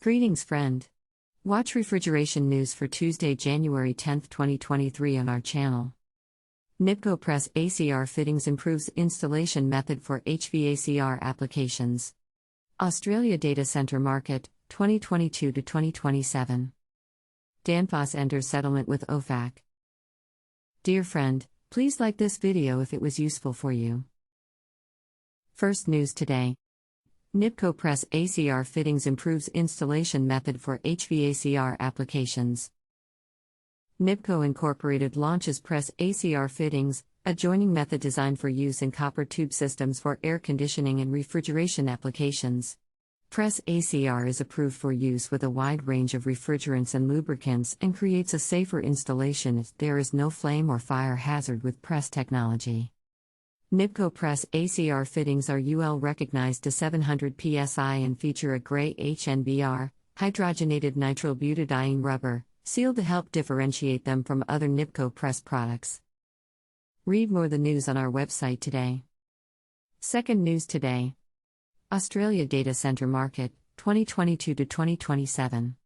Greetings, friend. Watch refrigeration news for Tuesday, January 10, 2023 on our channel. NIBCO PressACR Fittings improves installation method for HVACR applications. Australia Data Center Market, 2022 to 2027. Danfoss enters settlement with OFAC. Dear friend, please like this video if it was useful for you. First news today. NIBCO PressACR Fittings improves installation method for HVACR applications. NIBCO Incorporated launches PressACR Fittings, a joining method designed for use in copper tube systems for air conditioning and refrigeration applications. PressACR is approved for use with a wide range of refrigerants and lubricants and creates a safer installation if there is no flame or fire hazard with press technology. NIBCO PressACR fittings are UL recognized to 700 psi and feature a gray HNBR, hydrogenated nitrobutadiene rubber, sealed to help differentiate them from other NIBCO press products. Read more the news on our website today. Second news today. Australia Data Center Market, 2022 to 2027.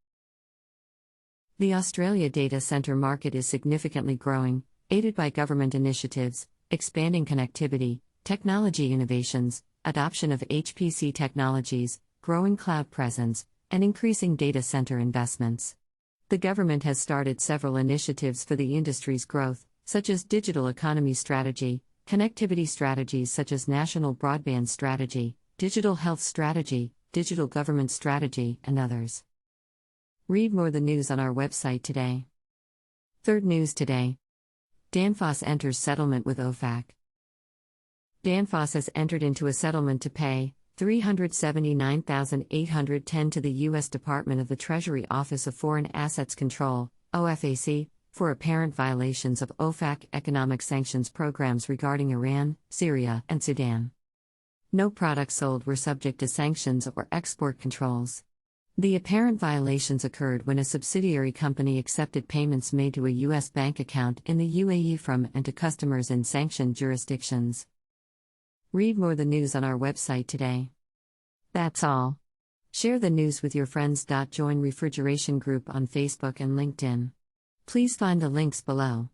The Australia data center market is significantly growing, aided by government initiatives, expanding connectivity, technology innovations, adoption of HPC technologies, growing cloud presence, and increasing data center investments. The government has started several initiatives for the industry's growth, such as digital economy strategy, connectivity strategies such as national broadband strategy, digital health strategy, digital government strategy, and others. Read more the news on our website today. Third news today. Danfoss enters settlement with OFAC. Danfoss has entered into a settlement to pay $379,810 to the U.S. Department of the Treasury Office of Foreign Assets Control, OFAC, for apparent violations of OFAC economic sanctions programs regarding Iran, Syria, and Sudan. No products sold were subject to sanctions or export controls. The apparent violations occurred when a subsidiary company accepted payments made to a U.S. bank account in the UAE from and to customers in sanctioned jurisdictions. Read more the news on our website today. That's all. Share the news with your friends. Join Refrigeration Group on Facebook and LinkedIn. Please find the links below.